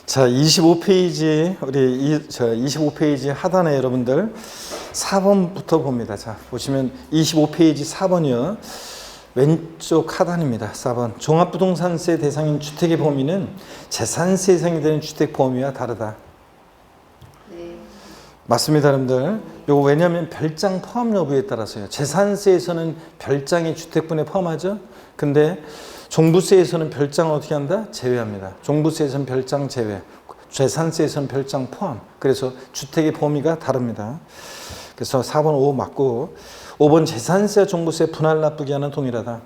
자, 25페이지, 우리 25페이지 하단에 여러분들 4번부터 봅니다. 자, 보시면 25페이지 4번이요. 왼쪽 하단입니다. 4번. 종합부동산세 대상인 주택의 범위는 재산세 대상이 되는 주택 범위와 다르다. 네. 맞습니다, 여러분들. 요거 왜냐하면 별장 포함 여부에 따라서요. 재산세에서는 별장이 주택분에 포함하죠. 근데 종부세에서는 별장을 어떻게 한다? 제외합니다. 종부세에서는 별장 제외, 재산세에서는 별장 포함. 그래서 주택의 범위가 다릅니다. 그래서 4번, 5 맞고 5번 재산세와 종부세 분할 납부기한은 동일하다.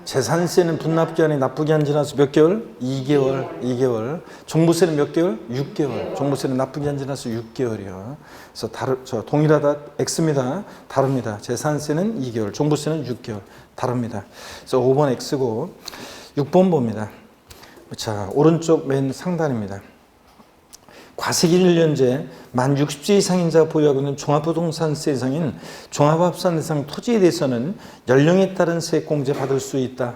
재산세는 분납기한이 납부기한 지나서 몇 개월? 2개월. 종부세는 몇 개월? 6개월. 종부세는 납부기한 지나서 6개월이요. 그래서 동일하다, X입니다. 다릅니다. 재산세는 2개월, 종부세는 6개월. 다릅니다. 그래서 5번 X고 6번 봅니다. 자, 오른쪽 맨 상단입니다. 과세기 1년제 만 60세 이상인 자가 보유하고 있는 종합부동산세 대상인 종합합산 대상 토지에 대해서는 연령에 따른 세액공제 받을 수 있다.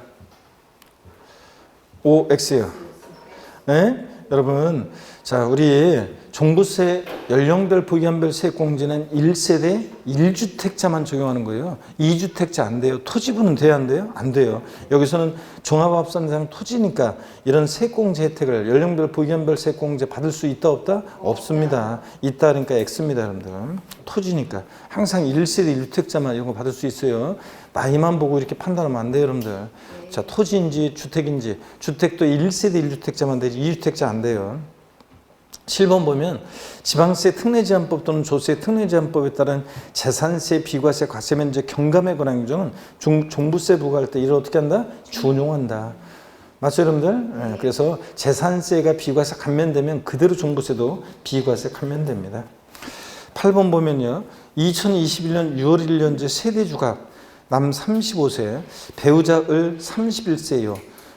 OX요. 네? 여러분, 자, 우리 종부세 연령별 부기한별 세액공제는 1세대 1주택자만 적용하는 거예요. 2주택자 안 돼요. 토지분은 돼야 안 돼요? 안 돼요. 여기서는 종합합산 대상 토지니까 이런 세액공제 혜택을 연령별 부기한별 세액공제 받을 수 있다 없다? 없습니다. 있다 그러니까 X입니다, 여러분들. 토지니까 항상 1세대 1주택자만 이런 거 받을 수 있어요. 나이만 보고 이렇게 판단하면 안 돼요, 여러분들. 자, 토지인지 주택인지, 주택도 1세대 1주택자만 되지 2주택자 안 돼요. 7번 보면 지방세 특례제한법 또는 조세 특례제한법에 따른 재산세, 비과세, 과세 면제 경감에 관한 규정은 종부세 부과할 때 이를 어떻게 한다? 준용한다. 맞죠, 여러분들? 네, 그래서 재산세가 비과세 감면되면 그대로 종부세도 비과세 감면됩니다. 8번 보면요. 2021년 6월 1년제 세대주갑 남 35세, 배우자 을 31세요.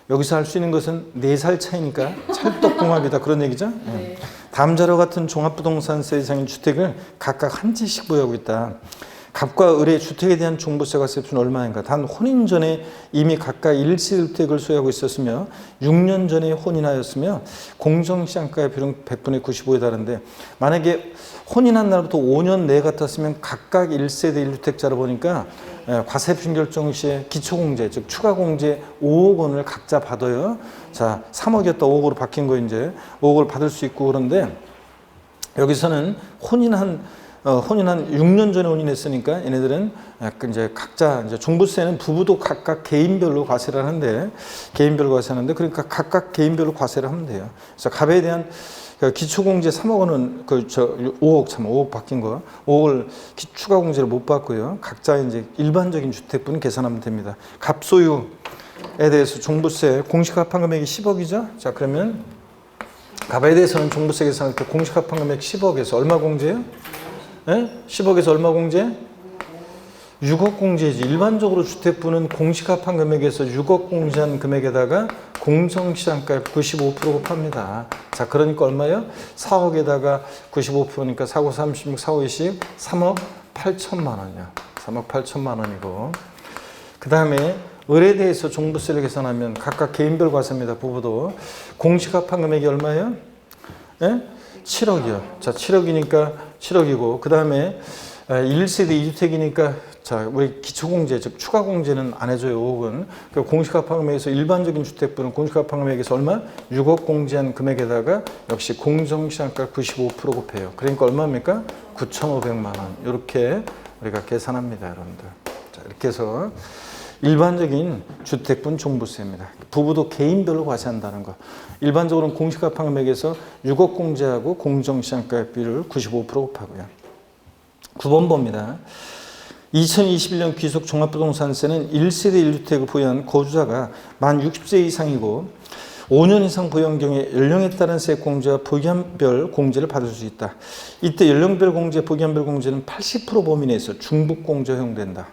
여기서 할 수 있는 것은 4살 차이니까 찰떡궁합이다. 그런 얘기죠? 네. 다음 자료 같은 종합부동산세 대상인 주택을 각각 한 채씩 보유하고 있다. 갑과 을의 주택에 대한 종부세가 세수는 얼마인가? 단 혼인 전에 이미 각각 1세대주택을 소유하고 있었으며 6년 전에 혼인하였으며 공정시장가의 비율은 100분의 95에 달하는데 만약에 혼인한 날부터 5년 내 같았으면 각각 1세대 1주택자로 보니까 과세 분결정 시에 기초공제, 즉 추가공제 5억 원을 각자 받아요. 자, 3억이었다 5억으로 바뀐 거 이제 5억을 받을 수 있고 그런데 여기서는 혼인한 6년 전에 혼인했으니까 얘네들은 이제 각자 이제 종부세는 부부도 각각 개인별로 과세를 하는데 그러니까 각각 개인별로 과세를 하면 돼요. 그래서 갑에 대한 기초공제 3억 원은 5억 바뀐 거 5억을 추가 공제를 못 받고요. 각자 이제 일반적인 주택분 계산하면 됩니다. 갑 소유에 대해서 종부세 공시 합한 금액이 10억이죠. 자, 그러면 갑에 대해서는 종부세 계산할 때 공시 합한 금액 10억에서 얼마 공제예요? 네? 10억에서 얼마 공제? 6억 공제지. 일반적으로 주택부는 공시가판 금액에서 6억 공제한 금액에다가 공정시장가 95% 곱합니다. 자, 그러니까 얼마예요? 4억에다가 95%니까 4고 36, 4고 20, 3억 8천만 원이야. 3억 8천만 원이고. 그 다음에 을에 대해서 종부세를 계산하면 각각 개인별 과세입니다. 부부도. 공시가판 금액이 얼마예요? 네? 7억이요. 자, 7억이니까 7억이고, 그 다음에 1세대 2주택이니까, 자, 우리 기초공제, 즉 추가공제는 안 해줘요, 5억은. 그 공시가판금액에서 일반적인 주택부는 공시가판금액에서 얼마? 6억 공제한 금액에다가 역시 공정시장가 95% 곱해요. 그러니까 얼마입니까? 9,500만 원. 이렇게 우리가 계산합니다, 여러분들. 자, 이렇게 해서 일반적인 주택분 종부세입니다. 부부도 개인별로 과세한다는 거. 일반적으로는 공시가판금액에서 6억 공제하고 공정시장가 비율을 95% 곱하고요. 9번 봅니다. 2021년 귀속 종합부동산세는 1세대 1주택을 보유한 거주자가 만 60세 이상이고 5년 이상 보유한 경우에 연령에 따른 세액공제와 보기한별 공제를 받을 수 있다. 이때 연령별 공제, 보기한별 공제는 80% 범위 내에서 중복공제 허용된다.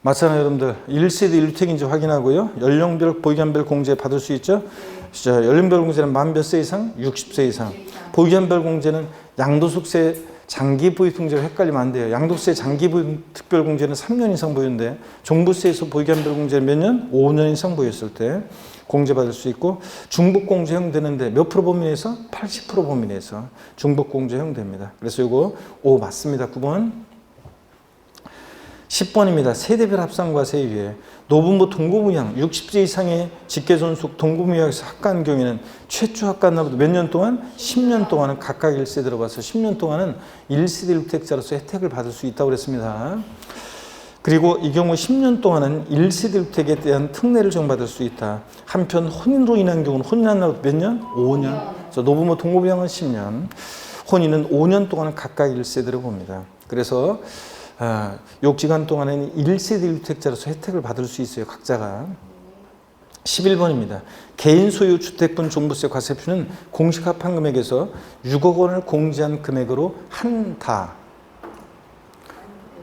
맞잖아요, 여러분들. 1세대 1주택인지 확인하고요. 연령별, 보기한별 공제 받을 수 있죠? 자, 연령별 공제는 만 몇 세 이상? 60세 이상. 보기한별 공제는 양도소득세 장기 보유 통제가 헷갈리면 안 돼요. 양도세 장기 보유 특별공제는 3년 이상 보유인데 종부세에서 보유한별 공제는 몇 년? 5년 이상 보유했을 때. 공제받을 수 있고 중복 공제 허용되는데 몇 프로 범위 내에서? 80% 범위 내에서 중복 공제 허용됩니다. 그래서 이거 O 맞습니다. 9번. 10번입니다. 세대별 합산과 세유예. 노부모 동고부양 60세 이상의 직계존속 동고부양에서 합가한 경우에는 최초 합가한 날부터 몇 년 동안? 10년 동안은 각각 1세 들어가서 10년 동안은 1세대 1주택자로서 혜택을 받을 수 있다고 그랬습니다. 그리고 이 경우 10년 동안은 1세대 1주택에 대한 특례를 적용받을 수 있다. 한편 혼인으로 인한 경우는 혼인한 날부터 몇 년? 5년. 그래서 노부모 동고부양은 10년. 혼인은 5년 동안은 각각 1세대로 봅니다. 그래서 요 기간 동안에는 1세대 1주택자로서 혜택을 받을 수 있어요. 각자가. 11번입니다. 개인 소유 주택분 종부세 과세표는 공식 합한 금액에서 6억 원을 공제한 금액으로 한다.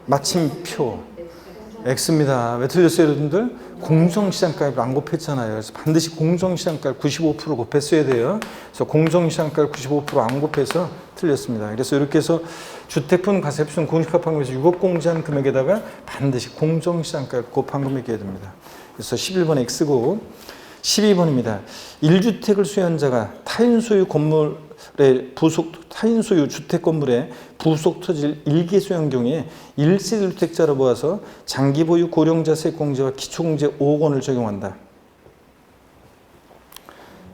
마침표. X입니다. 왜 틀렸어요, 여러분들? 공정시장가액을 안 곱했잖아요. 그래서 반드시 공정시장가액 95% 곱했어야 돼요. 그래서 공정시장가액 95%안 곱해서 틀렸습니다. 그래서 이렇게 해서 주택분 과세표는 공시가판금에서 6억 공제한 금액에다가 반드시 공정시장가액 곱한 금액이어야 됩니다. 그래서 11번 X고 12번입니다. 1주택을 소유한 자가 타인 소유 건물의 타인 소유 주택 건물에 부속 토지를 일개 소유한 경우에 1세대 주택자로 모아서 장기 보유 고령자 세액공제와 기초공제 5억 원을 적용한다.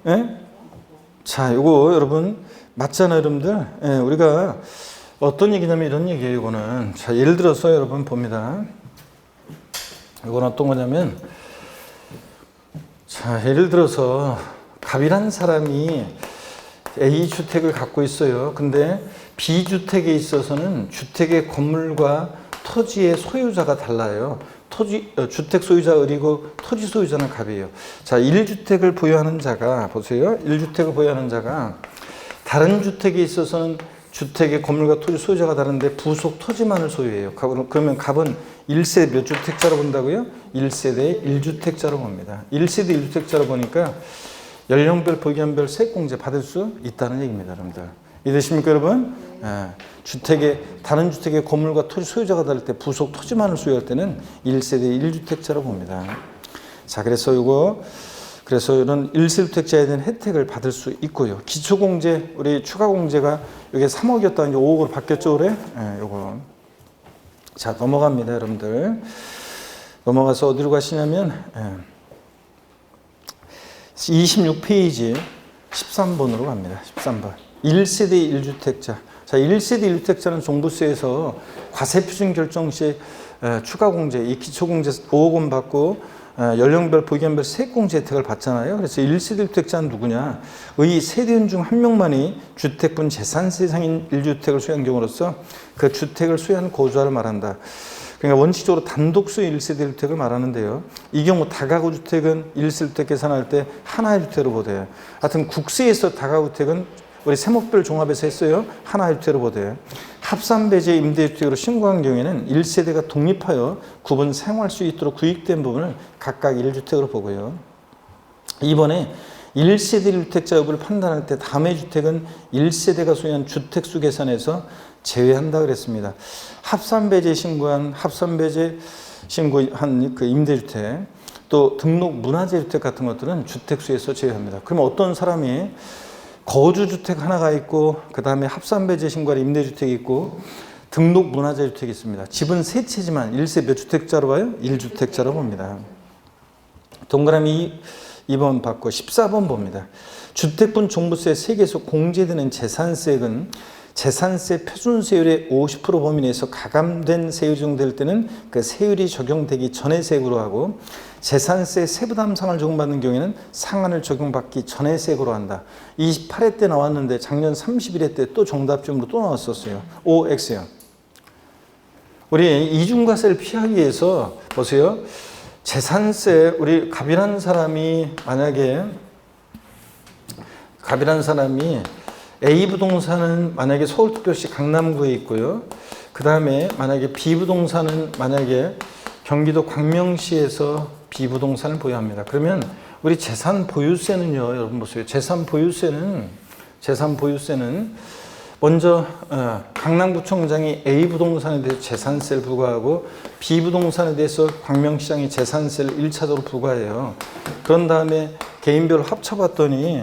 예? 자, 이거 여러분 맞잖아요, 여러분들. 예, 우리가 어떤 얘기냐면 이런 얘기예요, 이거는. 자, 예를 들어서 여러분 봅니다. 이건 어떤 거냐면, 자, 예를 들어서 갑이라는 사람이 A주택을 갖고 있어요. 근데 B주택에 있어서는 주택의 건물과 토지의 소유자가 달라요. 주택 소유자 을이고 토지 소유자는 갑이에요. 자, 1주택을 보유하는 자가, 보세요. 1주택을 보유하는 자가 다른 주택에 있어서는 주택의 건물과 토지 소유자가 다른데 부속 토지만을 소유해요. 그러면 갑은 1세대 몇 주택자로 본다고요? 1세대 1주택자로 봅니다. 1세대 1주택자로 보니까 연령별, 보기한별 세액공제 받을 수 있다는 얘기입니다, 여러분들. 이해되십니까, 여러분? 다른 주택의 건물과 토지 소유자가 다를 때 부속 토지만을 소유할 때는 1세대 1주택자로 봅니다. 자, 그래서 이런 1세주택자에 대한 혜택을 받을 수 있고요. 기초공제, 우리 추가공제가 이게 3억이었다가 이제 5억으로 바뀌었죠, 올해? 요거. 자, 넘어갑니다, 여러분들. 넘어가서 어디로 가시냐면, 26페이지 13번으로 갑니다. 13번. 1세대 1주택자. 자, 1세대 1주택자는 종부세에서 과세표준 결정 시 추가공제, 이 기초공제 5억 원 받고 연령별, 보기한별 세액공제 혜택을 받잖아요. 그래서 1세대 1주택자는 누구냐? 의 세대원 중 한 명만이 주택분 재산세 상인 1주택을 소유한 경우로서 그 주택을 소유한 거주자를 말한다. 그러니까 원칙적으로 단독 소유 1세대 1주택을 말하는데요. 이 경우 다가구 주택은 1세대 1주택 계산할 때 하나의 주택으로 보대요. 하여튼 국세에서 다가구 주택은 우리 세목별 종합에서 했어요. 하나의 주택으로 보대요. 합산배제 임대주택으로 신고한 경우에는 1세대가 독립하여 구분 사용할 수 있도록 구입된 부분을 각각 1주택으로 보고요. 이번에 1세대 1주택자 여부를 판단할 때 다음의 주택은 1세대가 소유한 주택수 계산에서 제외한다 그랬습니다. 합산배제 신고한 그 임대주택, 또 등록 문화재 주택 같은 것들은 주택수에서 제외합니다. 그러면 어떤 사람이 거주주택 하나가 있고 그 다음에 합산배제 신고한 임대주택이 있고 등록 문화재 주택이 있습니다. 집은 세 채지만 1세 몇 주택자로 봐요? 1주택자로 봅니다. 동그라미 2번 받고 14번 봅니다. 주택분 종부세 세계에서 공제되는 재산세액은 재산세 표준세율의 50% 범위 내에서 가감된 세율이 적용될 때는 그 세율이 적용되기 전의 세액으로 하고 재산세 세부담 상한을 적용받는 경우에는 상한을 적용받기 전의 세액으로 한다. 28회 때 나왔는데 작년 31회 때 또 정답점으로 또 나왔었어요. OX요. 우리 이중과세를 피하기 위해서 보세요. 재산세, 우리 갑이라는 사람이 A 부동산은 만약에 서울특별시 강남구에 있고요. 그 다음에 만약에 B 부동산은 만약에 경기도 광명시에서 B 부동산을 보유합니다. 그러면 우리 재산 보유세는요, 여러분 보세요. 재산 보유세는 먼저 강남구청장이 A 부동산에 대해서 재산세를 부과하고 B 부동산에 대해서 광명시장이 재산세를 1차적으로 부과해요. 그런 다음에 개인별로 합쳐봤더니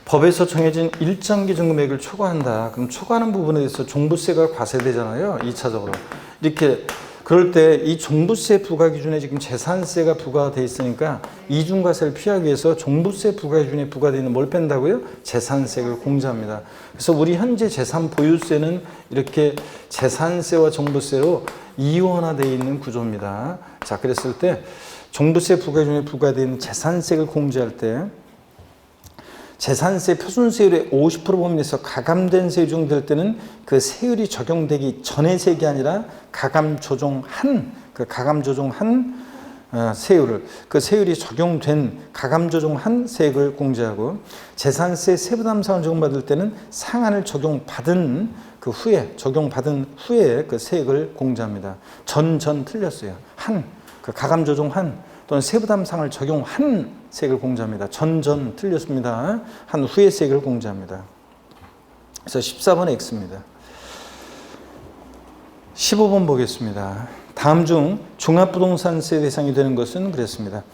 법에서 정해진 일정 기준 금액을 초과한다. 그럼 초과하는 부분에 대해서 종부세가 과세되잖아요. 2차적으로. 이렇게 그럴 때 이 종부세 부과 기준에 지금 재산세가 부과되어 있으니까 이중과세를 피하기 위해서 종부세 부과 기준에 부과되어 있는 뭘 뺀다고요? 재산세를 공제합니다. 그래서 우리 현재 재산 보유세는 이렇게 재산세와 종부세로 이원화되어 있는 구조입니다. 자, 그랬을 때 종부세 부과 기준에 부과되어 있는 재산세를 공제할 때 재산세 표준세율의 50% 범위에서 가감된 세율이 적용될 때는 그 세율이 적용되기 전의 세액이 아니라 가감 조정한 세율을 그 세율이 적용된 가감 조정한 세액을 공제하고 재산세 세부 담상을 적용받을 때는 상한을 적용받은 후에 그 세액을 공제합니다. 전 틀렸어요. 그 가감 조정한 또는 세부담상을 적용한 세액을 공제합니다. 전 틀렸습니다. 한 후의 세액을 공제합니다. 그래서 14번 X입니다. 15번 보겠습니다. 다음 중 종합부동산세 대상이 되는 것은 그랬습니다.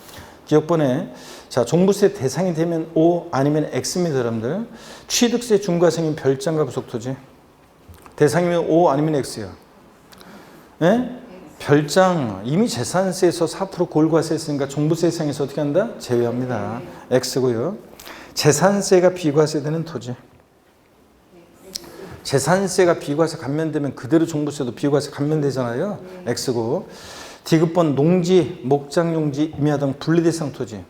기억번에 자 종부세 대상이 되면 O 아니면 X입니다. 여러분들. 취득세 중과세인 별장과 부속토지 대상이면 O 아니면 X요. 네? 별장 이미 재산세에서 4% 골과세 했으니까 종부세 대상에서 어떻게 한다? 제외합니다. X고요. 재산세가 비과세되는 토지. 재산세가 비과세 감면되면 그대로 종부세도 비과세 감면되잖아요. X고. D급번 농지, 목장용지, 임야 등 분리대상 토지.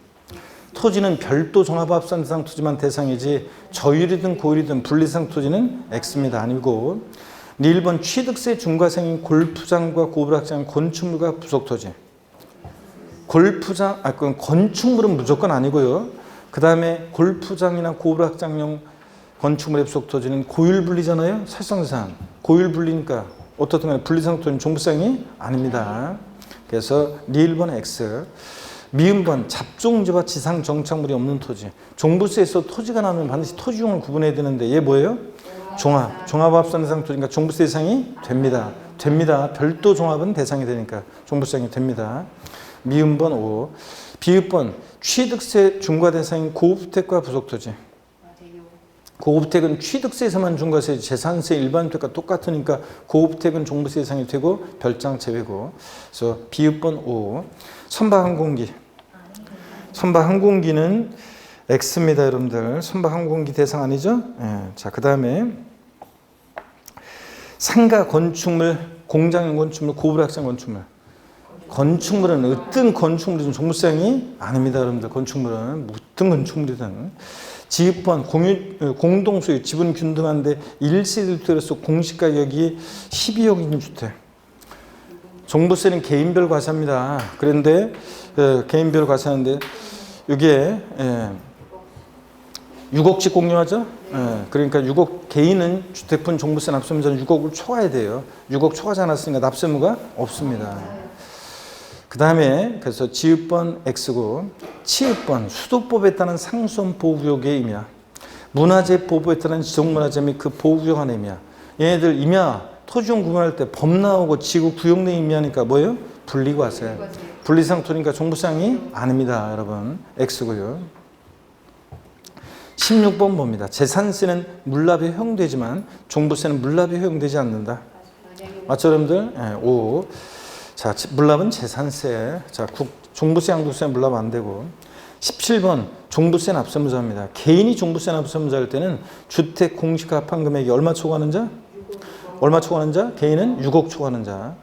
토지는 별도 종합합산 대상 토지만 대상이지 저율이든 고율이든 분리대상 토지는 X입니다. 아니고. 1번 취득세 중과세인 골프장과 고부락장, 건축물과 부속토지. 골프장, 그건 건축물은 무조건 아니고요. 그 다음에 골프장이나 고부락장용 건축물의 부속토지는 고율분리잖아요. 사실상 고율분리니까 어떻든 간에 분리상토지는 종부세상이 아닙니다. 그래서 1번 X. 미음번 잡종지와 지상 정착물이 없는 토지. 종부세에서 토지가 나오면 반드시 토지용을 구분해야 되는데 얘 뭐예요? 종합합산 대상 토지니까 종부세 대상이 됩니다. 별도 종합은 대상이 되니까 종부세 대상이 됩니다. 미음번 5. 비읍번 취득세 중과 대상인 고급주택과 부속토지. 고급주택은 취득세에서만 중과세, 재산세 일반주택과 똑같으니까 고급주택은 종부세 대상이 되고 별장 제외고. 그래서 비읍번 5. 선박항공기. 선박항공기는 X입니다, 여러분들. 선박항공기 대상 아니죠? 예. 자, 그 다음에 상가 건축물, 공장용 건축물, 고부락장 건축물. 건축물은 어떤 건축물이든 종부세상이 아닙니다, 여러분들. 건축물은 어떤 건축물이든. 지읍번 공동소유, 지분 균등한데 1세대주택으로서 공시가격이 12억인 주택. 종부세는 개인별 과세합니다. 그런데 개인별 과세하는데 이게 6억씩 공유하죠? 그러니까 6억 개인은 주택분 종부세 납세 의무자는 6억을 초과해야 돼요. 6억 초과하지 않았으니까 납세 의무가 없습니다. 그 다음에 그래서 지읍번 X고 치읍번 수도법에 따른 상수원 보호구역의 임야, 문화재 보호에 따른 지정문화재 및 그 보호구역 안의 임야. 얘네들 임야 토지용 구분할 때 법 나오고 지구 구역 내 임야니까 뭐예요? 분리과세. 분리상토니까 종부세상이 아닙니다, 여러분. X고요. 16번 봅니다. 재산세는 물납이 허용되지만 종부세는 물납이 허용되지 않는다. 맞죠, 여러분들? 네, 5. 자, 물납은 재산세. 자, 종부세, 양도세 물납 안 되고. 17번 종부세 납세무자입니다. 개인이 종부세 납세무자일 때는 주택 공시가 합한 금액이 얼마 초과하는 자? 얼마 초과하는 자? 개인은 6억 초과하는 자.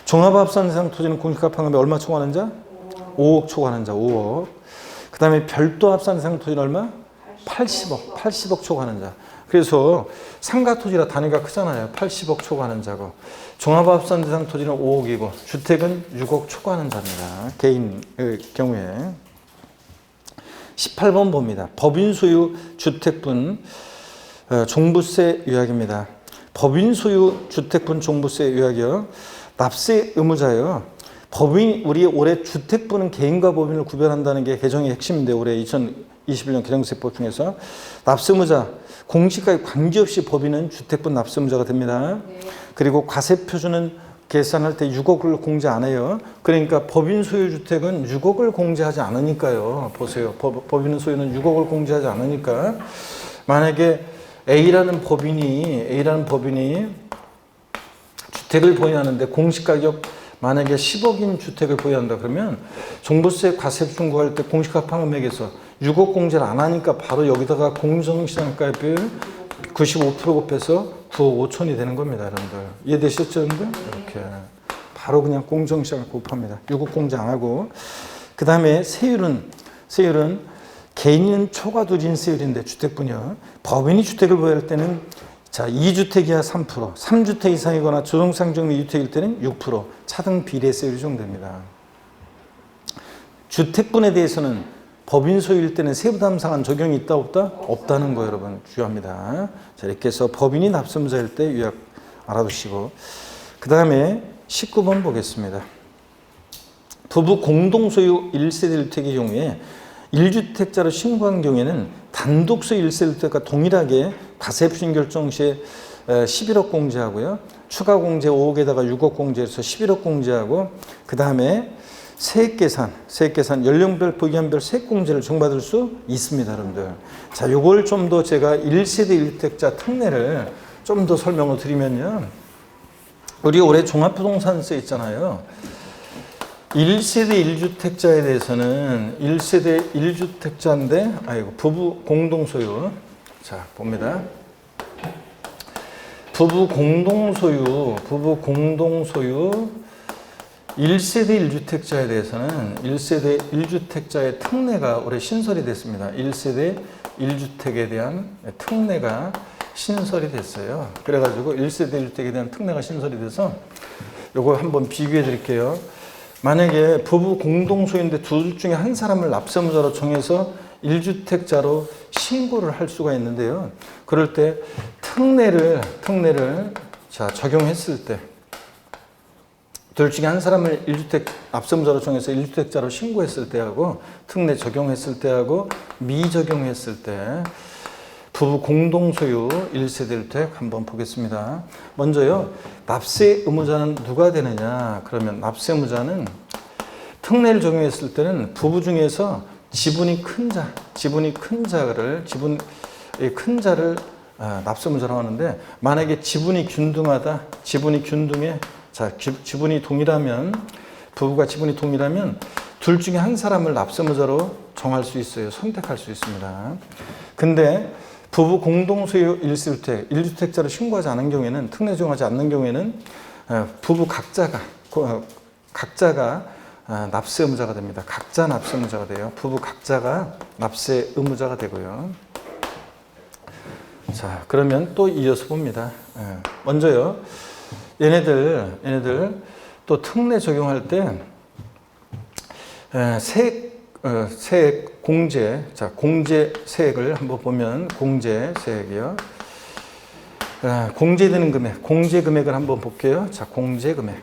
종합합산 대상 토지는 공시가 합한 금액이 얼마 초과하는 자? 5억 초과하는 자. 5억. 그 다음에 별도 합산 대상 토지는 얼마? 80억 초과하는 자. 그래서 상가 토지라 단위가 크잖아요. 80억 초과하는 자고. 종합합산 대상 토지는 5억이고 주택은 6억 초과하는 자입니다. 개인의 경우에. 18번 봅니다. 법인 소유 주택분 종부세 요약입니다. 법인 소유 주택분 종부세 요약이요. 납세 의무자요. 법인 우리 올해 주택분은 개인과 법인을 구별한다는 게 개정의 핵심인데 올해 21년 개정세법 중에서 납세무자 공시가에 관계없이 법인은 주택분 납세무자가 됩니다. 네. 그리고 과세표준은 계산할 때 6억을 공제 안 해요. 그러니까 법인 소유 주택은 6억을 공제하지 않으니까요. 보세요. 법인 소유는 6억을 공제하지 않으니까 만약에 A라는 법인이 주택을 보유하는데 공시가격 만약에 10억인 주택을 보유한다 그러면 종부세 과세표준 구할 때 공시가판 금액에서 6억 공제를 안 하니까 바로 여기다가 공정시장가율 95% 곱해서 9억 5천이 되는 겁니다, 여러분들. 이해되셨죠, 여러분들? 이렇게 바로 그냥 공정시장을 곱합니다. 6억 공제 안 하고. 그 다음에 세율은 개인은 초과도진세율인데 주택분이요. 법인이 주택을 보유할 때는 자 2주택 이하 3%, 3주택 이상이거나 조정상정비 2주택일 때는 6%, 차등 비례세율이 적용됩니다. 주택분에 대해서는 법인 소유일 때는 세부담 상한 적용이 있다 없다? 없다는 거 여러분 주의합니다. 자 이렇게 해서 법인이 납세무자일 때 요약 알아두시고 그 다음에 19번 보겠습니다. 부부 공동소유 1세대 1주택의 경우에 1주택자로 신고한 경우에는 단독소 1세대 1주택과 동일하게 과세표준 결정 시에 11억 공제하고요. 추가 공제 5억에다가 6억 공제해서 11억 공제하고 그 다음에 세액계산 연령별 부기한별 세액공제를 적용받을 수 있습니다, 여러분들. 자, 요걸 좀 더 제가 1세대 1주택자 특례를 좀 더 설명을 드리면요. 우리 올해 종합부동산세 있잖아요. 1세대 1주택자에 대해서는 1세대 1주택자인데 부부 공동소유. 자, 봅니다. 부부 공동소유 1세대 1주택자에 대해서는 1세대 1주택자의 특례가 올해 신설이 됐습니다. 1세대 1주택에 대한 특례가 신설이 됐어요. 그래가지고 1세대 1주택에 대한 특례가 신설이 돼서 요거 한번 비교해 드릴게요. 만약에 부부 공동소유인데 둘 중에 한 사람을 납세무자로 정해서 1주택자로 신고를 할 수가 있는데요. 그럴 때 특례를 자 적용했을 때 둘 중에 한 사람을 1주택 납세무자로 정해서 1주택자로 신고했을 때하고 특례 적용했을 때하고 미적용했을 때 부부 공동소유 1세대 1주택 한번 보겠습니다. 먼저요. 납세 의무자는 누가 되느냐? 그러면 납세무자는 특례를 적용했을 때는 부부 중에서 지분이 큰 자를 납세무자라고 하는데 만약에 지분이 균등해 자, 지분이 동일하면 부부가 지분이 동일하면 둘 중에 한 사람을 납세무자로 정할 수 있어요. 선택할 수 있습니다. 근데 부부 공동소유 1주택자로 신고하지 않은 경우에는 특례 적용하지 않는 경우에는 부부 각자가 납세 의무자가 됩니다. 각자 납세 의무자가 돼요. 부부 각자가 납세 의무자가 되고요. 자, 그러면 또 이어서 봅니다. 먼저요. 얘네들 또 특례 적용할 때 세액 공제, 자 공제 세액을 한번 보면 공제 세액이요. 공제되는 금액, 공제 금액을 한번 볼게요. 자 공제 금액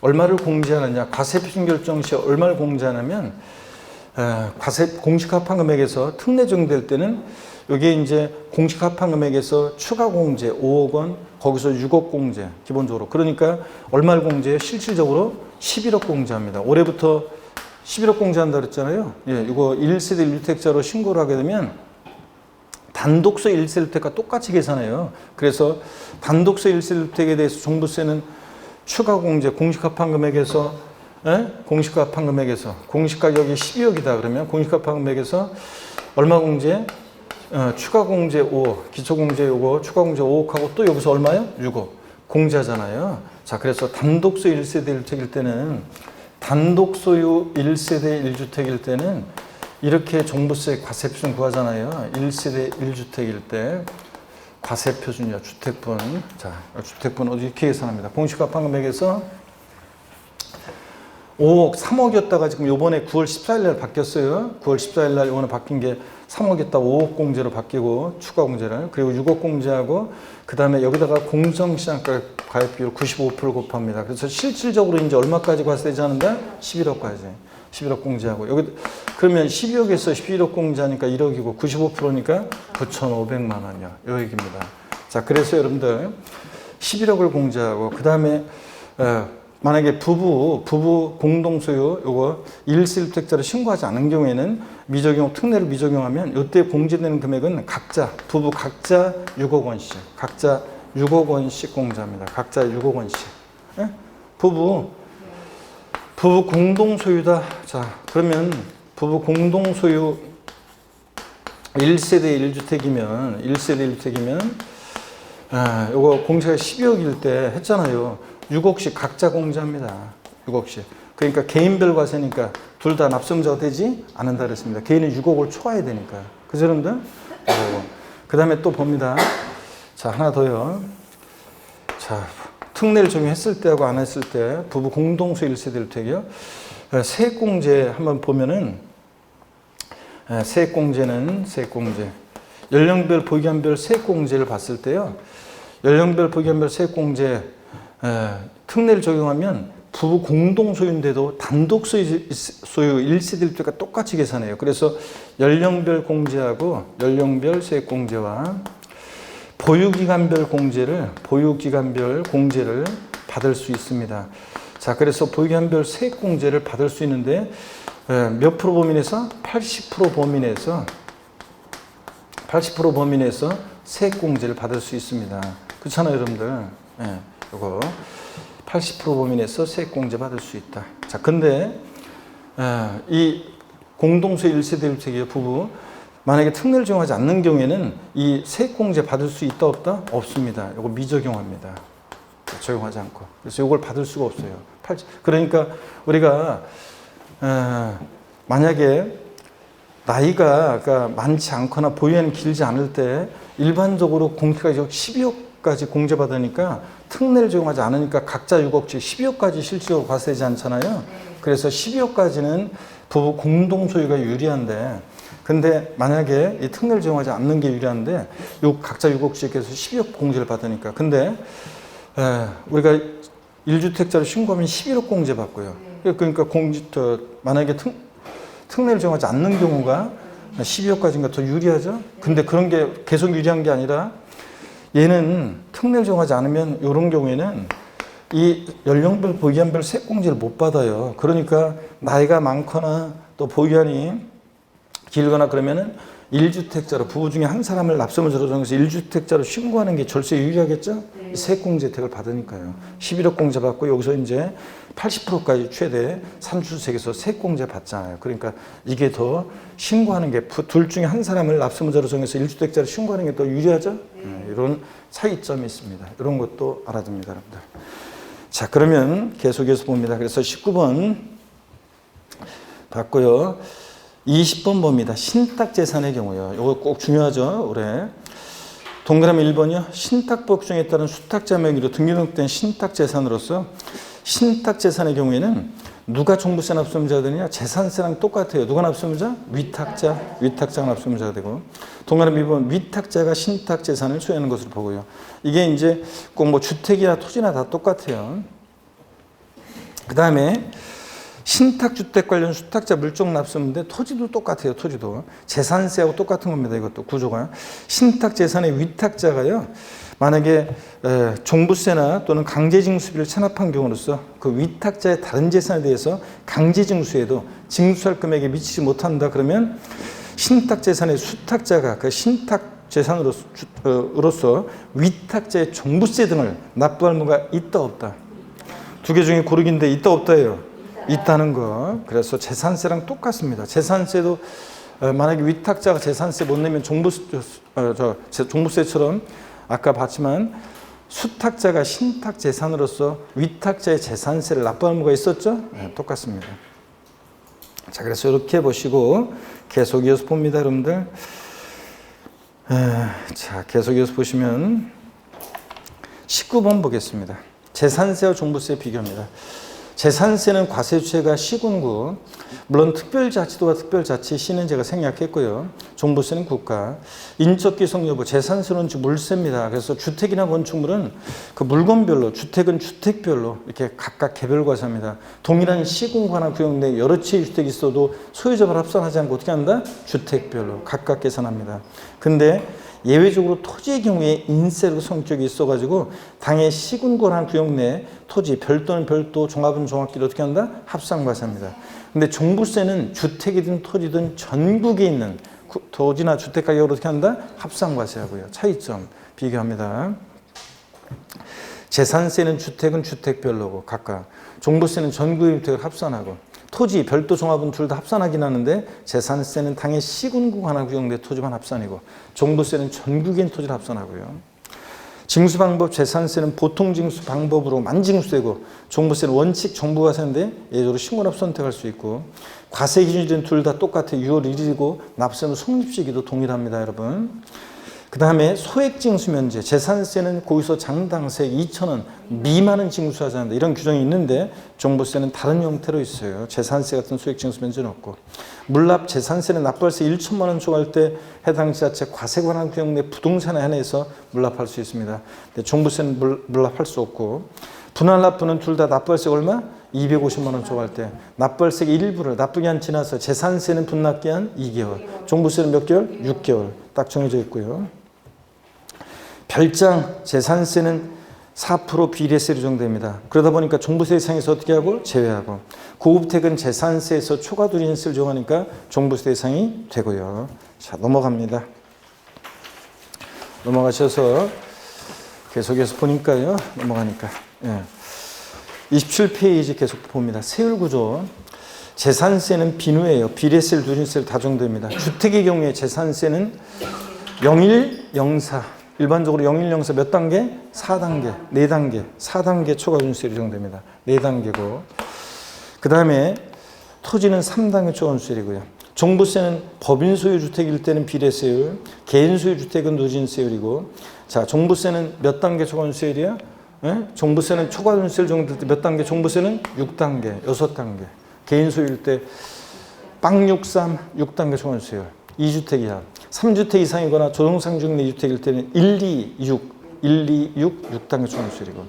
얼마를 공제하느냐? 과세표준 결정 시 얼마를 공제하냐면 공시가판 금액에서 특례 적용될 때는 여기에 이제 공시가판 금액에서 추가 공제 5억 원, 거기서 6억 공제 기본적으로. 그러니까 얼마를 공제해요? 실질적으로 11억 공제합니다. 올해부터 11억 공제한다 그랬잖아요. 예, 이거 1세대 1주택자로 신고를 하게 되면 단독소 1세대 1주택과 똑같이 계산해요. 그래서 단독소 1세대 1주택에 대해서 종부세는 추가 공제 공시가판 금액에서 공시가판 금액에서 공시가격이 12억이다 그러면 공시가판 금액에서 얼마 공제? 추가 공제 5억, 기초 공제 요거 추가 공제 5억하고 또 여기서 얼마요? 6억 공제하잖아요. 자, 그래서 단독소 1세대 1주택일 때는 단독소유 1세대 1주택일 때는 이렇게 종부세 과세표준 구하잖아요. 1세대 1주택일 때 과세표준이요. 주택분. 자, 주택분 어디 이렇게 계산합니다. 공시가판 금액에서 5억, 3억이었다가 지금 요번에 9월 14일 날 바뀌었어요. 9월 14일 날 요번에 바뀐 게 3억이었다 5억 공제로 바뀌고 추가 공제를 그리고 6억 공제하고 그 다음에 여기다가 공정시장가 가입 비율 95% 곱합니다. 그래서 실질적으로 이제 얼마까지 과세되지 않는다? 11억까지. 11억 공제하고 여기 그러면 12억에서 11억 공제하니까 1억이고 95%니까 9,500만 원이요. 이 얘기입니다. 자, 그래서 여러분들 11억을 공제하고 그 다음에 만약에 부부 공동소유 요거 1세 1주택자로 신고하지 않은 경우에는 미적용 특례를 미적용하면 이때 공제되는 금액은 부부 각자 6억 원씩 각자 6억 원씩 공제합니다. 각자 6억 원씩. 예? 부부 공동소유다. 자, 그러면 부부 공동소유 1세대 1주택이면 요거 공제가 12억일 때 했잖아요. 6억씩 각자 공제합니다. 6억씩. 그러니까 개인별 과세니까 둘 다 납세자가 되지 않는다 그랬습니다. 개인은 6억을 초과해야 되니까. 그죠, 여러분들? 그 다음에 또 봅니다. 자, 하나 더요. 자, 특례를 적용했을 때하고 안 했을 때 부부 공동소유 1세대 1주택이요. 세액공제 한번 보면은 세액공제는 연령별 보기한별 세액공제를 봤을 때요. 연령별 보기한별 세액공제 특례를 적용하면 부부 공동소유인데도 단독 소유 1세대 1주택과 똑같이 계산해요. 그래서 연령별 공제하고 연령별 세액공제와 보유기간별 공제를 받을 수 있습니다. 자, 그래서 보유기간별 세액공제를 받을 수 있는데 몇 프로 범위내에서 80% 범위내에서 세액공제를 받을 수 있습니다. 그렇잖아요, 여러분들. 요거 80% 범위내에서 세액공제 받을 수 있다. 자, 근데 이 공동소유 1세대 1주택이요, 부부 만약에 특례를 적용하지 않는 경우에는 이 세액공제 받을 수 있다 없다? 없습니다. 이거 미적용합니다. 적용하지 않고. 그래서 이걸 받을 수가 없어요. 그러니까 우리가 만약에 나이가 많지 않거나 보유한이 길지 않을 때 일반적으로 공제가 12억까지 공제받으니까 특례를 적용하지 않으니까 각자 6억씩 12억까지 실질적으로 과세되지 않잖아요. 그래서 12억까지는 부부 공동소유가 유리한데 근데 만약에 이 특례를 적용하지 않는 게 유리한데 각자 6억씩 해서 12억 공제를 받으니까 근데 우리가 1주택자로 신고하면 11억 공제 받고요. 그러니까 만약에 특례를 적용하지 않는 경우가 12억까지인가 더 유리하죠. 근데 그런 게 계속 유리한 게 아니라 얘는 특례를 적용하지 않으면 이런 경우에는 이 연령별 보유한별 세액공제를 못 받아요. 그러니까 나이가 많거나 또 보유한이 길거나 그러면은 1주택자로 부부 중에 한 사람을 납세자로 정해서 1주택자로 신고하는 게 절세 유리하겠죠? 네. 세액공제 혜택을 받으니까요. 11억 공제 받고 여기서 이제 80%까지 최대 산출세에서 세액공제 받잖아요. 그러니까 이게 더 신고하는 게 둘 중에 한 사람을 납세자로 정해서 1주택자로 신고하는 게 더 유리하죠? 이런 차이점이 있습니다. 이런 것도 알아둡니다, 여러분들. 자, 그러면 계속해서 봅니다. 그래서 19번 봤고요. 20번 봅니다. 신탁재산의 경우요. 이거 꼭 중요하죠. 올해. 동그라미 1번이요. 신탁법정에 따른 수탁자 명의로 등기등록된 신탁재산으로서 신탁재산의 경우에는 누가 종부세 납세자가 되느냐? 재산세랑 똑같아요. 누가 납세자? 위탁자가 납세자가 되고 동그라미 2번 위탁자가 신탁재산을 소유하는 것으로 보고요. 이게 이제 꼭 뭐 주택이나 토지나 다 똑같아요. 그 다음에 신탁주택 관련 수탁자 물적 납세인데 토지도 똑같아요. 토지도 재산세하고 똑같은 겁니다. 이것도 구조가 신탁재산의 위탁자가요. 만약에 종부세나 또는 강제징수비를 체납한 경우로서 그 위탁자의 다른 재산에 대해서 강제징수에도 징수할 금액에 미치지 못한다. 그러면 신탁재산의 수탁자가 그 신탁재산으로서 위탁자의 종부세 등을 납부할 의무가 있다 없다. 두 개 중에 고르기인데 있다 없다예요. 있다는 거. 그래서 재산세랑 똑같습니다. 재산세도 만약에 위탁자가 재산세 못 내면 종부세처럼 아까 봤지만 수탁자가 신탁재산으로서 위탁자의 재산세를 납부할 의무가 있었죠? 네, 똑같습니다. 자, 그래서 이렇게 보시고 계속 이어서 봅니다, 여러분들. 자, 계속 이어서 보시면 19번 보겠습니다. 재산세와 종부세 비교입니다. 재산세는 과세주체가 시군구, 물론 특별자치도와 특별자치 시는 제가 생략했고요. 종부세는 국가, 인적기성 여부, 재산세는 물세입니다. 그래서 주택이나 건축물은 그 물건별로, 주택은 주택별로 이렇게 각각 개별 과세합니다. 동일한 시군구나 구역 내 여러 채의 주택이 있어도 소유자별 합산하지 않고 어떻게 한다? 주택별로 각각 계산합니다. 근데 예외적으로 토지의 경우에 인세로 성격이 있어가지고 당의 시군구나 구역 내 토지 별도는 별도, 종합은 종합끼리 어떻게 한다? 합산과세합니다. 근데 종부세는 주택이든 토지든 전국에 있는 토지나 주택 가격을 어떻게 한다? 합산과세하고요. 차이점 비교합니다. 재산세는 주택은 주택별로고 각각, 종부세는 전국의 주택을 합산하고, 토지, 별도, 종합은 둘 다 합산하긴 하는데 재산세는 당의 시군구 하나 구역 내 토지만 합산이고 종부세는 전국인 토지를 합산하고요. 징수 방법, 재산세는 보통 징수 방법으로 만징수되고 종부세는 원칙 정부과세인데 예외적으로 신고납 선택할 수 있고, 과세 기준일은 둘 다 똑같아 6월 1일이고 납세는 성립시기도 동일합니다, 여러분. 그 다음에 소액징수 면제, 재산세는 거기서 장당세 2,000원 미만은 징수하지 않는다, 이런 규정이 있는데 종부세는 다른 형태로 있어요. 재산세 같은 소액징수 면제는 없고, 물납 재산세는 납부할세 1천만 원 초과할 때 해당 지자체 과세 관할 구역 내 부동산에 한해서 물납할 수 있습니다. 근데 종부세는 물납할 수 없고, 분할 납부는 둘 다 납부할세 얼마? 250만 원 초과할 때 납부할세의 일부를 납부기한 지나서 재산세는 분납기한 2개월, 종부세는 몇 개월? 6개월 딱 정해져 있고요. 별장 재산세는 4% 비례세로 정됩니다. 그러다 보니까 종부세 대상에서 어떻게 하고? 제외하고, 고급택은 재산세에서 초과 누린세를 적용하니까 종부세 대상이 되고요. 자, 넘어갑니다. 넘어가셔서 계속해서 보니까요. 넘어가니까. 예. 27페이지 계속 봅니다. 세율구조. 재산세는 비누예요. 비례세를, 누린세를 다 정됩니다. 주택의 경우에 재산세는 01, 04. 일반적으로 01, 04 몇 단계? 4단계, 4단계, 4단계 초과 누린세율이 정됩니다. 4단계고. 그 다음에 토지는 3단계 초과 누린세율이고요. 종부세는 법인 소유 주택일 때는 비례세율, 개인 소유 주택은 누린세율이고, 자, 종부세는 몇 단계 초과 누린세율이야? 예? 종부세는 초과 누린세율 정될 때 몇 단계? 종부세는 6단계, 6단계. 개인 소유일 때 빵 63, 6단계 초과 누린세율. 2주택 이하. 3주택 이상이거나 조정상중 내 2주택일 때는 1, 2, 6, 6단계 초과 누린세율이고.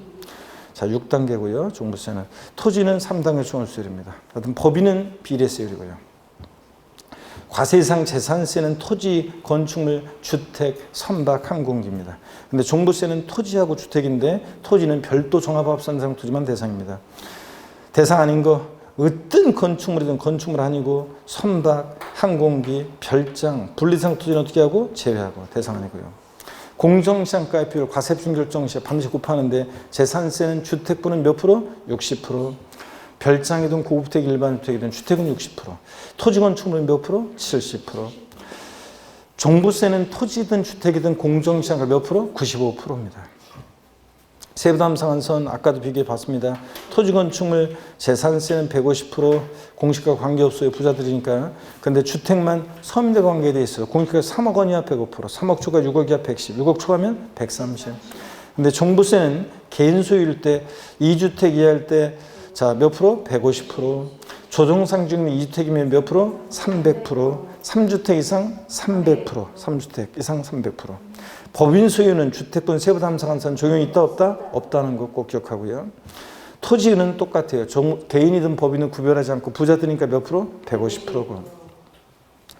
자, 6단계고요. 종부세는. 토지는 3단계 초과 누린세율입니다. 하여튼 법인은 비례세율이고요. 과세상 재산세는 토지, 건축물, 주택, 선박, 항공기입니다. 근데 종부세는 토지하고 주택인데 토지는 별도 종합합산상 토지만 대상입니다. 대상 아닌 거 어떤 건축물이든 건축물 아니고 선박, 항공기, 별장, 분리상 토지는 어떻게 하고? 제외하고 대상 아니고요. 공정시장가액비율 과세품 결정 시 반드시 곱하는데 재산세는 주택부는 몇 프로? 60%. 별장이든 고급택, 일반주택이든 주택은 60%. 토지 건축물은 몇 프로? 70%. 종부세는 토지든 주택이든 공정시장가 몇 프로? 95%입니다. 세부담상한선 아까도 비교해 봤습니다. 토지 건축물 재산세는 150%, 공시가 관계없어요. 부자들이니까. 근데 주택만 서민들 관계되어 있어요. 공시가 3억 원 이하 105%, 3억 초과 6억 이하 110, 6억 초과면 130. 근데 종부세는 개인 소유일 때 2주택 이하일 때 자, 몇 프로? 150%. 조정상중면 2주택이면 몇 프로? 300%. 3주택 이상 300%. 3주택 이상 300%. 법인 소유는 주택분 세부담상한선 적용이 있다 없다? 없다는 거 꼭 기억하고요. 토지는 똑같아요. 개인이든 법인은 구별하지 않고 부자들이니까 몇 프로? 150%고.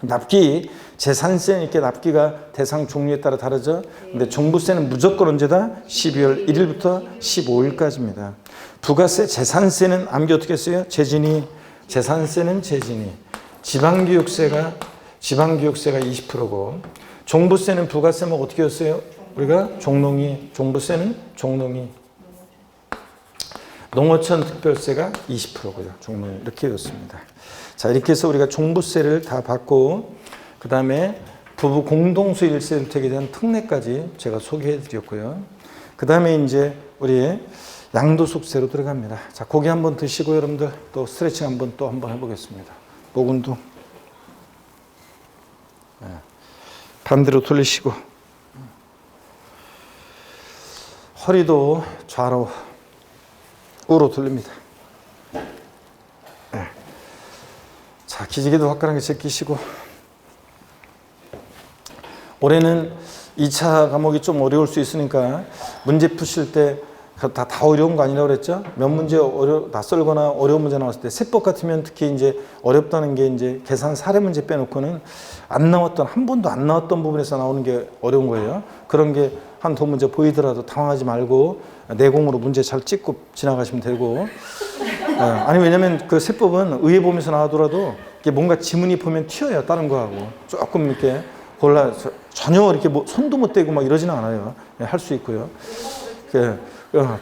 납기, 재산세는 이렇게 납기가 대상 종류에 따라 다르죠. 근데 종부세는 무조건 언제다? 12월 1일부터 15일까지입니다. 부가세, 재산세는 암기 어떻게 써요? 재진이, 재산세는 재진이. 지방교육세가 20%고, 종부세는 부가세만 어떻게 했어요? 우리가 종농이, 종부세는 종농이. 농어촌 특별세가 20%고요. 종농이 이렇게 되었습니다. 자, 이렇게 해서 우리가 종부세를 다 받고 그 다음에 부부 공동소 일세주택에 대한 특례까지 제가 소개해 드렸고요. 그 다음에 이제 우리 양도소득세로 들어갑니다. 자, 고기 한번 드시고 여러분들 또 스트레칭 한번 해보겠습니다. 목 운동. 반대로 돌리시고 허리도 좌로 우로 돌립니다. 자, 기지개도 화끈하게 제끼시고. 올해는 2차 과목이 좀 어려울 수 있으니까 문제 푸실 때 다 어려운 거 아니라고 그랬죠? 몇 문제 낯설거나 어려운 문제 나왔을 때 세법 같으면 특히 이제 어렵다는 게 이제 계산 사례 문제 빼놓고는 한 번도 안 나왔던 부분에서 나오는 게 어려운 거예요. 그런 게 한 두 문제 보이더라도 당황하지 말고 내공으로 문제 잘 찍고 지나가시면 되고. 아니 왜냐면 그 세법은 의회 보면서 나오더라도 이게 뭔가 지문이 보면 튀어요. 다른 거하고 조금 이렇게 전혀 이렇게 뭐 손도 못 대고 막 이러지는 않아요. 할 수 있고요.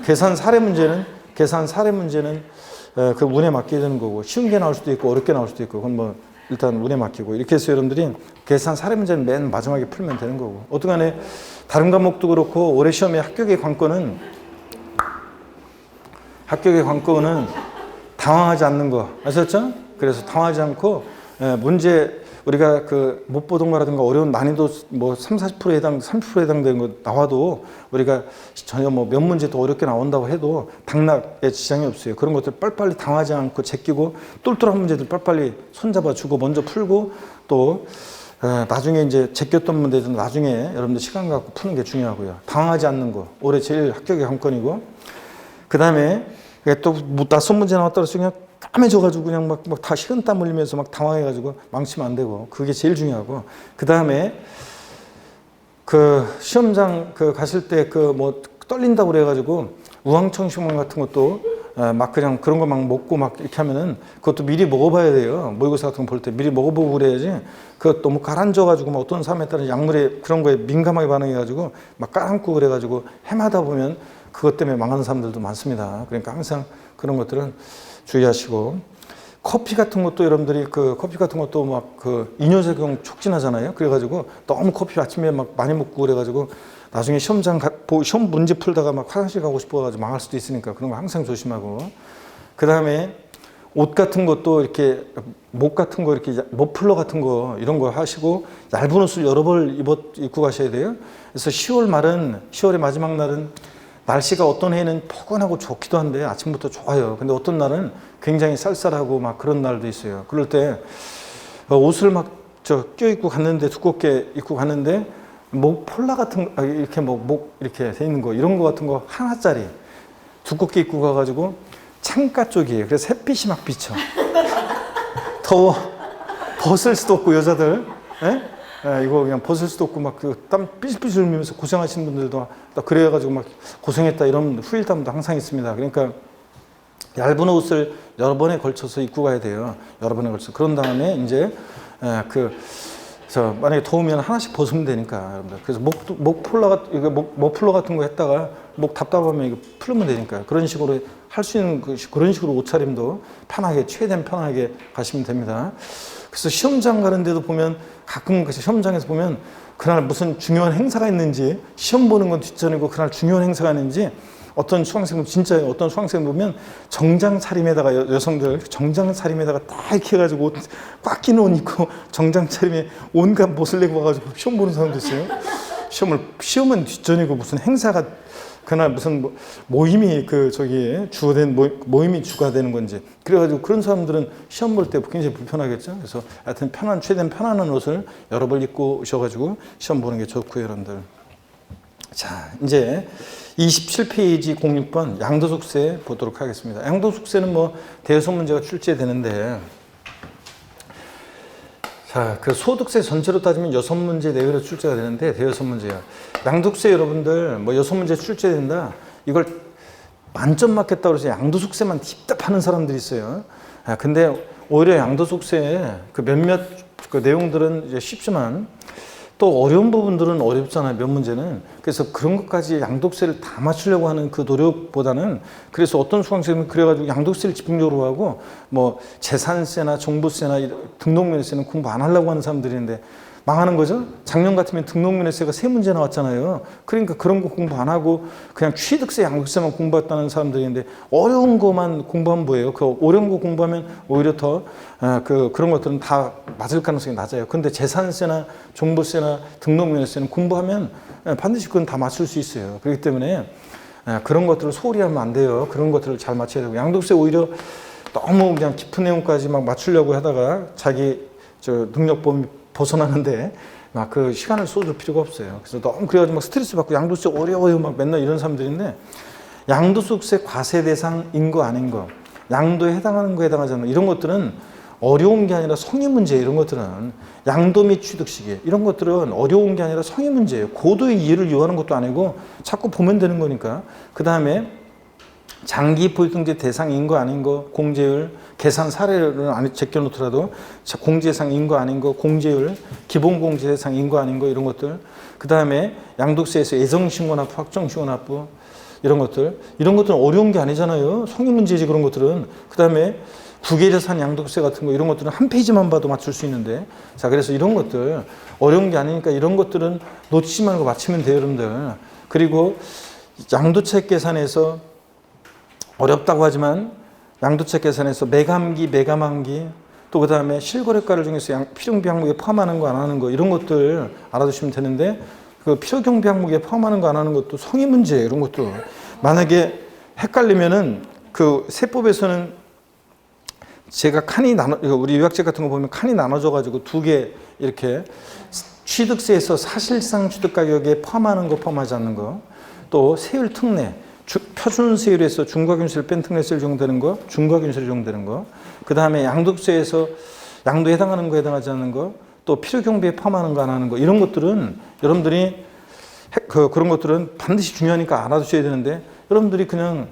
계산 사례 문제는 그 운에 맡겨야 되는 거고, 쉬운 게 나올 수도 있고 어렵게 나올 수도 있고, 그건 뭐 일단 운에 맡기고, 이렇게 해서 여러분들이 계산 사례 문제는 맨 마지막에 풀면 되는 거고. 어떠간에 다른 과목도 그렇고 올해 시험의 합격의 관건은 당황하지 않는 거 아셨죠? 그래서 당황하지 않고 문제 우리가 그 못 보던 거라든가 어려운 난이도 뭐 30%에 해당 30%에 해당되는 거 나와도 우리가 전혀 뭐 몇 문제 더 어렵게 나온다고 해도 당락에 지장이 없어요. 그런 것들 빨리빨리 당하지 않고 제끼고 똘똘한 문제들 빨리빨리 손잡아 주고 먼저 풀고 또 나중에 이제 제꼈던 문제들은 나중에 여러분들 시간 갖고 푸는 게 중요하고요. 당하지 않는 거 올해 제일 합격의 관건이고, 그 다음에 또 낯선 문제 나왔다 그래서 그냥 까매져가지고 그냥 막 다 식은땀 흘리면서 막 당황해가지고 망치면 안 되고, 그게 제일 중요하고, 그 다음에 그 시험장 그 가실 때 그 뭐 떨린다고 그래가지고 우황청심원 같은 것도 막 그냥 그런 거 막 먹고 막 이렇게 하면은 그것도 미리 먹어봐야 돼요. 모의고사 같은 거 볼 때 미리 먹어보고 그래야지. 그거 너무 가라앉아가지고 막 어떤 사람에 따라 약물에 그런 거에 민감하게 반응해가지고 막 깔아앉고 그래가지고 해마다 보면 그것 때문에 망하는 사람들도 많습니다. 그러니까 항상 그런 것들은 주의하시고, 커피 같은 것도 여러분들이 커피 같은 것도 막 이뇨작용 촉진하잖아요. 그래가지고 너무 커피 아침에 막 많이 먹고 그래가지고 나중에 시험 문제 풀다가 막 화장실 가고 싶어가지고 망할 수도 있으니까 그런 거 항상 조심하고, 그 다음에 옷 같은 것도 이렇게 목 같은 거 이렇게 머플러 같은 거 이런 거 하시고 얇은 옷을 여러 벌 입고 가셔야 돼요. 그래서 10월의 마지막 날은 날씨가 어떤 해는 포근하고 좋기도 한데 아침부터 좋아요. 근데 어떤 날은 굉장히 쌀쌀하고 막 그런 날도 있어요. 그럴 때 옷을 막 껴입고 갔는데, 두껍게 입고 갔는데 목 폴라 같은 거 이렇게 목 이렇게 돼 있는 거 이런 거 같은 거 하나짜리 두껍게 입고 가가지고 창가 쪽이에요. 그래서 햇빛이 막 비쳐. 더워. 벗을 수도 없고 여자들. 이거 그냥 벗을 수도 없고 막 땀 삐질삐질 흘리면서 고생하시는 분들도 그래가지고 막 고생했다 이런 후일담도 항상 있습니다. 그러니까 얇은 옷을 여러 번에 걸쳐서 입고 가야 돼요. 여러 번에 걸쳐. 그런 다음에 이제 만약에 더우면 하나씩 벗으면 되니까 여러분들. 그래서 머플러 같은 거 했다가 목 답답하면 이거 풀면 되니까 그런 식으로 할 수 있는 그런 식으로 옷차림도 편하게 최대한 편하게 가시면 됩니다. 그래서 시험장 가는 데도 보면 가끔 시험장에서 보면 그날 무슨 중요한 행사가 있는지, 시험 보는 건 뒷전이고 그날 중요한 행사가 있는지, 어떤 수강생 보면 정장 차림에다가 여성들 정장 차림에다가 딱 이렇게 해가지고 꽉 끼는 옷 입고 정장 차림에 온갖 못을 내고 와가지고 시험 보는 사람도 있어요. 시험은 뒷전이고 무슨 행사가 그날 무슨 모임이 주된 모임이 주가 되는 건지, 그래가지고 그런 사람들은 시험 볼 때 굉장히 불편하겠죠. 그래서 하여튼 최대한 편안한 옷을 여러 벌 입고 오셔가지고 시험 보는 게 좋고요, 여러분들. 자, 이제 27페이지 06번 양도속세 보도록 하겠습니다. 양도속세는 대여섯 문제가 출제되는데, 자, 소득세 전체로 따지면 6문제 내외로 출제가 되는데 대여섯 문제야. 양도세 여러분들 6문제 출제된다. 이걸 만점 맞겠다고 해서 양도속세만 딥답하는 사람들이 있어요. 근데 오히려 양도속세 몇몇 내용들은 이제 쉽지만 또 어려운 부분들은 어렵잖아요. 몇 문제는. 그래서 그런 것까지 양도세를 다 맞추려고 하는 그 노력보다는, 그래서 어떤 수강생은 그래가지고 양도세를 집중적으로 하고 재산세나 종부세나 등록면세는 공부 안 하려고 하는 사람들이 있는데 망하는 거죠. 작년 같으면 등록면세가 3문제 나왔잖아요. 그러니까 그런 거 공부 안 하고 그냥 취득세, 양도세만 공부했다는 사람들이 있는데, 어려운 거만 공부하면 뭐예요? 어려운 거 공부하면 오히려 더 그런 것들은 다 맞을 가능성이 낮아요. 근데 재산세나 종부세나 등록면세는 공부하면 반드시 그건 다 맞출 수 있어요. 그렇기 때문에 그런 것들을 소홀히 하면 안 돼요. 그런 것들을 잘 맞춰야 되고, 양도세 오히려 너무 그냥 깊은 내용까지 막 맞추려고 하다가 자기 저 능력 범위 벗어나는데 막 그 시간을 쏟을 필요가 없어요. 그래서 너무 그래가지고 막 스트레스 받고 양도세 어려워요 막 맨날 이런 사람들인데 양도소득세 과세 대상인 거 아닌 거, 양도에 해당하는 거 해당하지 않는 거 이런 것들은 어려운 게 아니라 성의 문제 이런 것들은 양도 및 취득 시기 이런 것들은 어려운 게 아니라 성의 문제예요. 고도의 이해를 요하는 것도 아니고 자꾸 보면 되는 거니까. 그 다음에 장기 보유등재 대상인 거 아닌 거, 공제율, 계산 사례를 안 제껴놓더라도 공제 대상인 거 아닌 거, 공제율, 기본공제 대상인 거 아닌 거 이런 것들. 그 다음에 양도세에서 예정신고납부, 확정신고납부 이런 것들은 어려운 게 아니잖아요. 성의 문제지 그런 것들은. 그 다음에 국외자산 양도세 같은 거 이런 것들은 한 페이지만 봐도 맞출 수 있는데 자 그래서 이런 것들 어려운 게 아니니까 이런 것들은 놓치지 말고 맞추면 돼요 여러분들. 그리고 양도책 계산에서 어렵다고 하지만 양도책 계산에서 매감기, 매감한기 또 그 다음에 실거래가를 중에서 필요경비 항목에 포함하는 거 안 하는 거 이런 것들 알아두시면 되는데 그 필요경비 항목에 포함하는 거 안 하는 것도 성의 문제예요. 이런 것도 만약에 헷갈리면은 그 세법에서는 제가 칸이 우리 요약책 같은 거 보면 칸이 나눠져 가지고 두 개 이렇게 취득세에서 사실상 취득가격에 포함하는 거 포함하지 않는 거 또 세율 특례 표준세율에서 중과균세를 뺀 특례세율 적용되는 거 중과균세를 적용되는 거 그 다음에 양도세에서 양도에 해당하는 거 해당하지 않는 거 또 필요경비에 포함하는 거 안 하는 거 이런 것들은 여러분들이 그런 것들은 반드시 중요하니까 알아두셔야 되는데 여러분들이 그냥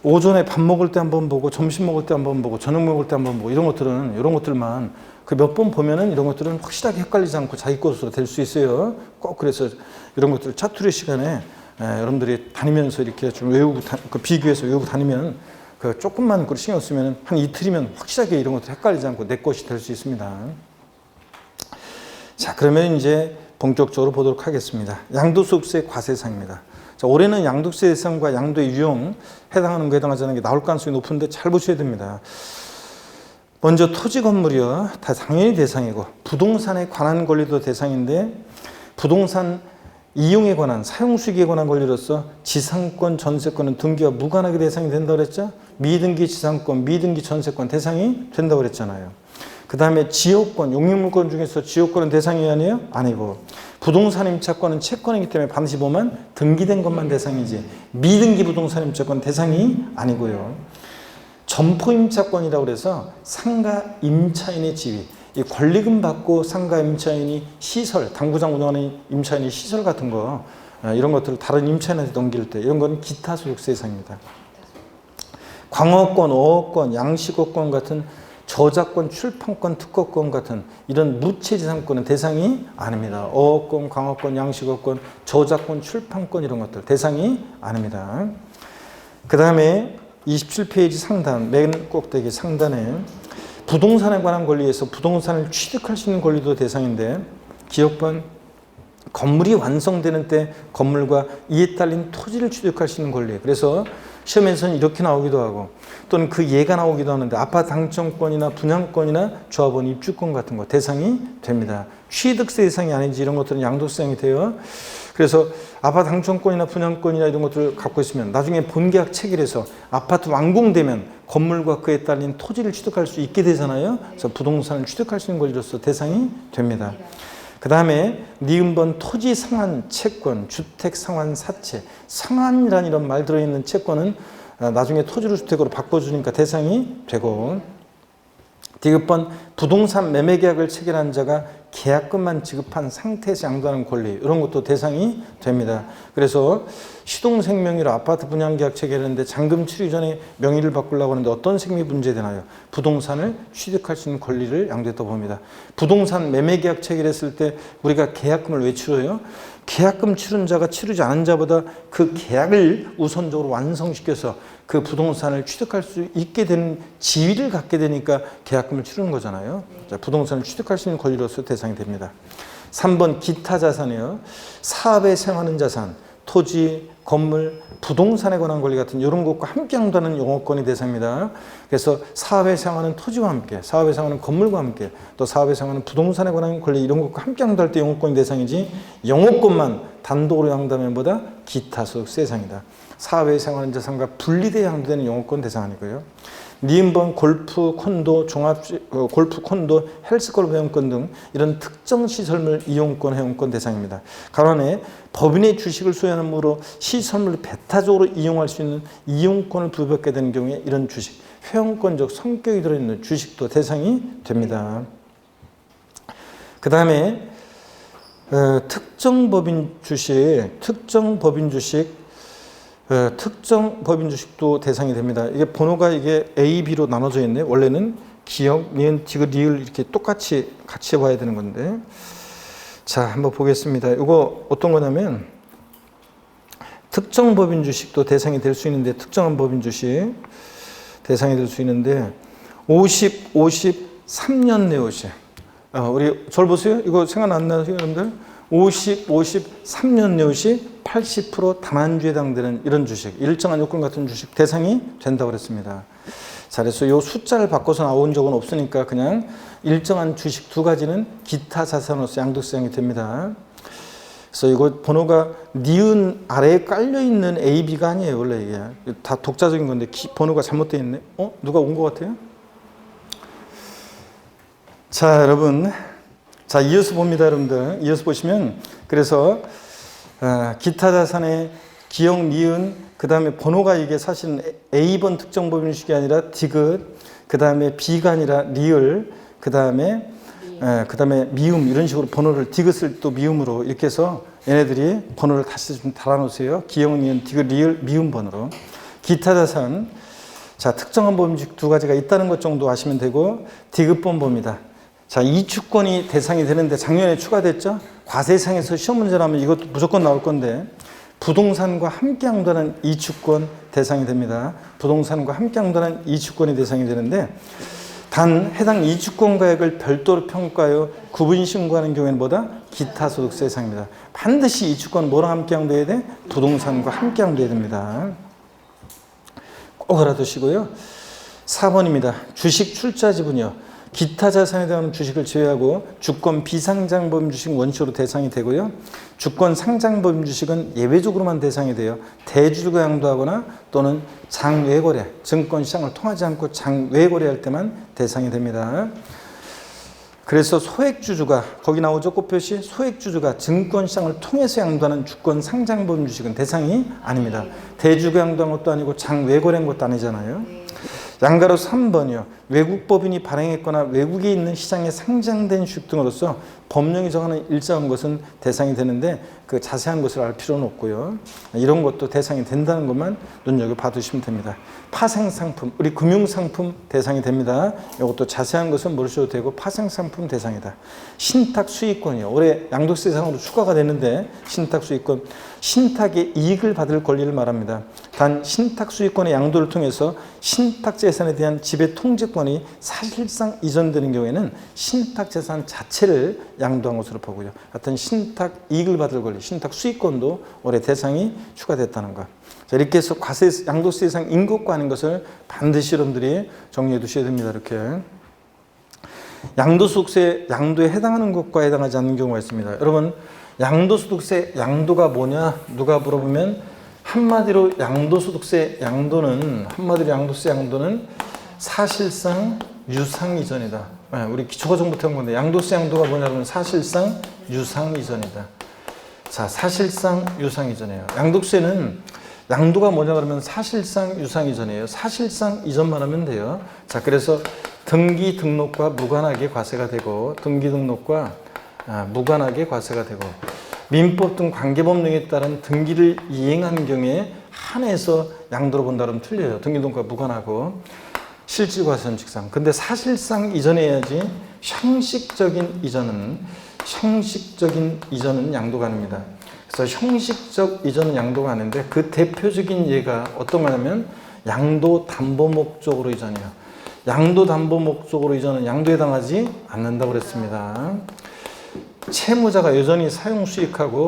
오전에 밥 먹을 때 한번 보고 점심 먹을 때 한번 보고 저녁 먹을 때 한번 보고 이런 것들만 그 몇 번 보면은 이런 것들은 확실하게 헷갈리지 않고 자기 것으로 될 수 있어요. 꼭 그래서 이런 것들 차투리 시간에 여러분들이 다니면서 이렇게 좀 외우고 그 비교해서 외우고 다니면 그 조금만 그 신경 쓰면 한 이틀이면 확실하게 이런 것들 헷갈리지 않고 내 것이 될 수 있습니다. 자 그러면 이제 본격적으로 보도록 하겠습니다. 양도소득세 과세사항입니다. 자, 올해는 양도세 대상과 양도의 유형 해당하는 거 해당하지 않는 게 나올 가능성이 높은데 잘 보셔야 됩니다. 먼저 토지 건물이요. 다 당연히 대상이고 부동산에 관한 권리도 대상인데 부동산 이용에 관한 사용 수익에 관한 권리로서 지상권, 전세권은 등기와 무관하게 대상이 된다고 그랬죠. 미등기 지상권, 미등기 전세권 대상이 된다고 그랬잖아요. 그 다음에 지역권, 용익물권 중에서 지역권은 대상이 아니에요? 아니고 부동산 임차권은 채권이기 때문에 반드시 보면 등기된 것만 대상이지 미등기 부동산 임차권 대상이 아니고요. 점포 임차권이라고 그래서 상가 임차인의 지위 이 권리금 받고 상가 임차인이 시설, 당구장 운영하는 임차인이 시설 같은 거 이런 것들을 다른 임차인한테 넘길 때 이런 건 기타 소득세 대상입니다. 광어권, 어업권, 양식어권 같은 저작권, 출판권, 특허권 같은 이런 무체지상권은 대상이 아닙니다. 어업권, 광어권, 양식어권, 저작권, 출판권 이런 것들 대상이 아닙니다. 그 다음에 27페이지 상단, 맨 꼭대기 상단에 부동산에 관한 권리에서 부동산을 취득할 수 있는 권리도 대상인데 기억번 건물이 완성되는 때 건물과 이에 딸린 토지를 취득할 수 있는 권리. 그래서 시험에서는 이렇게 나오기도 하고 또는 그 예가 나오기도 하는데 아파트 당첨권이나 분양권이나 조합원 입주권 같은 거 대상이 됩니다. 취득세 대상이 아닌지 이런 것들은 양도세 대상이 돼요. 그래서 아파트 당첨권이나 분양권이나 이런 것들을 갖고 있으면 나중에 본계약 체결해서 아파트 완공되면 건물과 그에 딸린 토지를 취득할 수 있게 되잖아요. 그래서 부동산을 취득할 수 있는 권리로서 대상이 됩니다. 그 다음에 니은번 토지 상환 채권, 주택 상환 사채, 상환이라는 이런 말 들어있는 채권은 나중에 토지를 주택으로 바꿔주니까 대상이 되고 디귿번 부동산 매매 계약을 체결한 자가 계약금만 지급한 상태에서 양도하는 권리 이런 것도 대상이 됩니다. 그래서 시동생명의로 아파트 분양계약 체결했는데 잔금 치르기 전에 명의를 바꾸려고 하는데 어떤 생명이 문제되나요? 부동산을 취득할 수 있는 권리를 양도했다고 봅니다. 부동산 매매계약 체결했을 때 우리가 계약금을 왜 치러요? 계약금 치른 자가 치르지 않은 자보다 그 계약을 우선적으로 완성시켜서 그 부동산을 취득할 수 있게 되는 지위를 갖게 되니까 계약금을 치르는 거잖아요. 자, 부동산을 취득할 수 있는 권리로서 대상이 됩니다. 3번 기타 자산이요. 사업에 사용하는 자산, 토지, 건물, 부동산에 관한 권리 같은 이런 것과 함께 양도하는 용어권이 대상입니다. 그래서 사업에 사용하는 토지와 함께, 사업에 사용하는 건물과 함께, 또 사업에 사용하는 부동산에 관한 권리 이런 것과 함께 양도할 때 용어권이 대상이지 용어권만 단독으로 양도하면 보다 기타 소득세 대상이다. 사업에 사용하는 자산과 분리되어 양도되는 용어권 대상 아니고요. 니은번 골프, 콘도, 골프, 콘도, 헬스클럽 회원권 등 이런 특정 시설물 이용권, 회원권 대상입니다. 간혹 법인의 주식을 소유함으로 시설물을 배타적으로 이용할 수 있는 이용권을 부여받게 되는 경우에 이런 주식, 회원권적 성격이 들어있는 주식도 대상이 됩니다. 그 다음에 특정 법인 주식도 대상이 됩니다. 이게 번호가 이게 A, B로 나눠져 있네. 원래는 기억, 니은, 디귿, 리을 이렇게 똑같이 같이 봐야 되는 건데. 자, 한번 보겠습니다. 이거 어떤 거냐면 특정 법인 주식도 대상이 될 수 있는데, 특정한 법인 주식 대상이 될 수 있는데 53년 내오시. 우리 저를 보세요. 이거 생각 안 나세요, 여러분들? 53년 내오시 80% 다만주에 해당되는 이런 주식, 일정한 요건 같은 주식 대상이 된다고 그랬습니다. 자, 그래서 이 숫자를 바꿔서 나온 적은 없으니까 그냥 일정한 주식 두 가지는 기타 자산으로서 양도세상이 됩니다. 그래서 이거 번호가 니은 아래에 깔려있는 A, B가 아니에요. 원래 이게 다 독자적인 건데 번호가 잘못되어 있네. 누가 온 것 같아요? 자, 여러분. 자, 이어서 봅니다, 여러분들. 이어서 보시면, 그래서, 기타 자산의 기억, 니은, 그 다음에 번호가 이게 사실은 A번 특정 법인주식이 아니라 디귿, 그 다음에 B가 아니라 리을, 그 다음에 미음, 이런 식으로 번호를 디귿을 또 미음으로 이렇게 해서 얘네들이 번호를 다시 좀 달아놓으세요. 기억, 니은, 디귿, 리을, 미음 번호로. 기타 자산, 자, 특정한 법인주식 두 가지가 있다는 것 정도 아시면 되고, 디귿번 봅니다. 자, 이주권이 대상이 되는데 작년에 추가됐죠? 과세상에서 시험 문제라면 이것도 무조건 나올 건데 부동산과 함께 양도하는 이주권 대상이 됩니다. 부동산과 함께 양도하는 이주권이 대상이 되는데 단 해당 이주권 가액을 별도로 평가하여 구분 신고하는 경우에는 뭐다? 기타 소득세 대상입니다. 반드시 이주권 뭐랑 함께 양도해야 돼? 부동산과 함께 양도해야 됩니다. 꼭 알아두시고요. 4번입니다. 주식 출자 지분이요. 기타 자산에 대한 주식을 제외하고 주권 비상장 법인 주식은 원칙으로 대상이 되고요. 주권 상장 법인 주식은 예외적으로만 대상이 돼요. 대주주가 양도하거나 또는 장외거래, 증권시장을 통하지 않고 장외거래할 때만 대상이 됩니다. 그래서 소액주주가, 거기 나오죠, 꽃표시? 소액주주가 증권시장을 통해서 양도하는 주권 상장 법인 주식은 대상이 아닙니다. 대주주가 양도한 것도 아니고 장외거래한 것도 아니잖아요. 양가로 3번이요. 외국 법인이 발행했거나 외국에 있는 시장에 상장된 주식 등으로서 법령이 정하는 일정한 것은 대상이 되는데 그 자세한 것을 알 필요는 없고요. 이런 것도 대상이 된다는 것만 눈여겨 봐두시면 됩니다. 파생상품, 우리 금융상품 대상이 됩니다. 이것도 자세한 것은 모르셔도 되고 파생상품 대상이다. 신탁수익권이요. 올해 양도세 대상으로 추가가 됐는데 신탁수익권, 신탁의 이익을 받을 권리를 말합니다. 단 신탁수익권의 양도를 통해서 신탁재산에 대한 지배 통제권이 사실상 이전되는 경우에는 신탁재산 자체를 양도한 것으로 보고요. 하여튼 신탁 이익을 받을 권리, 신탁 수익권도 올해 대상이 추가됐다는 것. 자, 이렇게 해서 양도세 대상 인것과 아닌 것을 반드시 여러분들이 정리해 두셔야 됩니다. 이렇게. 양도소득세 양도에 해당하는 것과 해당하지 않는 경우가 있습니다. 여러분, 양도소득세 양도가 뭐냐? 누가 물어보면 한마디로 양도소득세 양도는, 양도세 양도는 사실상 유상이전이다. 우리 기초과정부터 한 건데 양도세 양도가 뭐냐면 사실상 유상이전이다. 자, 사실상 유상이전이에요. 양도세는 양도가 뭐냐 그러면 사실상 유상이전이에요. 사실상 이전만 하면 돼요. 자, 그래서 등기 등록과 무관하게 과세가 되고, 등기 등록과 무관하게 과세가 되고, 민법 등 관계법령에 따른 등기를 이행하는 경우에 한해서 양도로 본다면 틀려요. 등기 등록과 무관하고 실질과세는 직상. 근데 사실상 이전해야지 형식적인 이전은 양도가 아닙니다. 그래서 형식적 이전은 양도가 아닌데 그 대표적인 예가 어떤 거냐면 양도 담보 목적으로 이전이에요. 양도 담보 목적으로 이전은 양도에 해당하지 않는다고 그랬습니다. 채무자가 여전히 사용 수익하고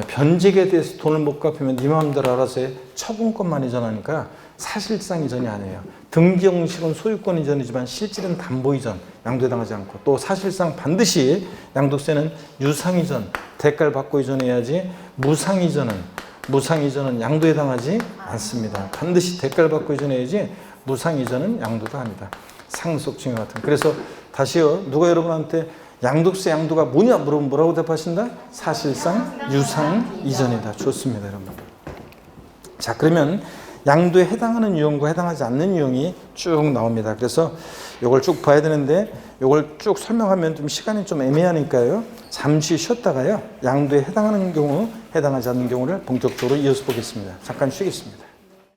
변제에 대해서 돈을 못 갚으면 네 마음대로 알아서 해. 처분권만 이전하니까 사실상 이전이 아니에요. 등기 형식은 소유권 이전이지만 실질은 담보 이전, 양도에 해당하지 않고, 또 사실상 반드시 양도세는 유상 이전, 대가를 받고 이전해야지 무상 이전은 양도에 해당하지 않습니다. 반드시 대가를 받고 이전해야지 무상 이전은 양도도 아니다. 상속 증여 같은. 그래서 다시요. 누가 여러분한테 양도세 양도가 뭐냐 물어보면 뭐라고 대답하신다? 사실상 유상 이전이다. 좋습니다, 여러분. 자, 그러면 양도에 해당하는 유형과 해당하지 않는 유형이 쭉 나옵니다. 그래서 이걸 쭉 봐야 되는데 이걸 쭉 설명하면 좀 시간이 좀 애매하니까요. 잠시 쉬었다가요. 양도에 해당하는 경우, 해당하지 않는 경우를 본격적으로 이어서 보겠습니다. 잠깐 쉬겠습니다.